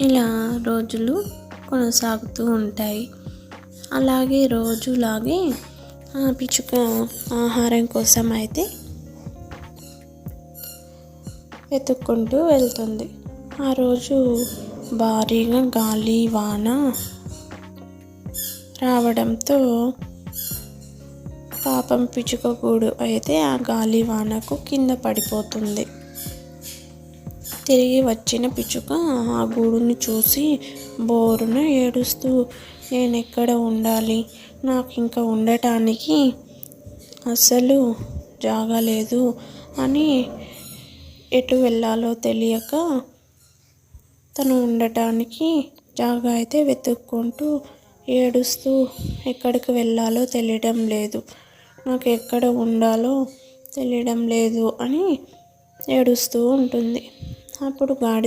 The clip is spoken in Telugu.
ఇలా రోజులు కొనసాగుతూ ఉంటాయి. అలాగే రోజులాగే పిచ్చుక ఆహారం కోసం అయితే వెతుక్కుంటూ వెళ్తుంది. ఆ రోజు భారీగా గాలి వాన రావడంతో పాపం పిచ్చుక గూడు అయితే ఆ గాలి వానకు కింద పడిపోతుంది. తిరిగి వచ్చిన పిచ్చుక ఆ గూడుని చూసి బోరున ఏడుస్తూ, నేనెక్కడ ఉండాలి, నాకు ఇంకా ఉండటానికి అస్సలు జాగలేదు అని ఎటు వెళ్ళాలో తెలియక తను ఉండటానికి జాగా అయితే వెతుక్కుంటూ ఏడుస్తూ ఎక్కడికి వెళ్ళాలో తెలియడం లేదు, నాకు ఎక్కడ ఉండాలో తెలియడం లేదు అని ఏడుస్తూ ఉంటుంది. అప్పుడు గాడిద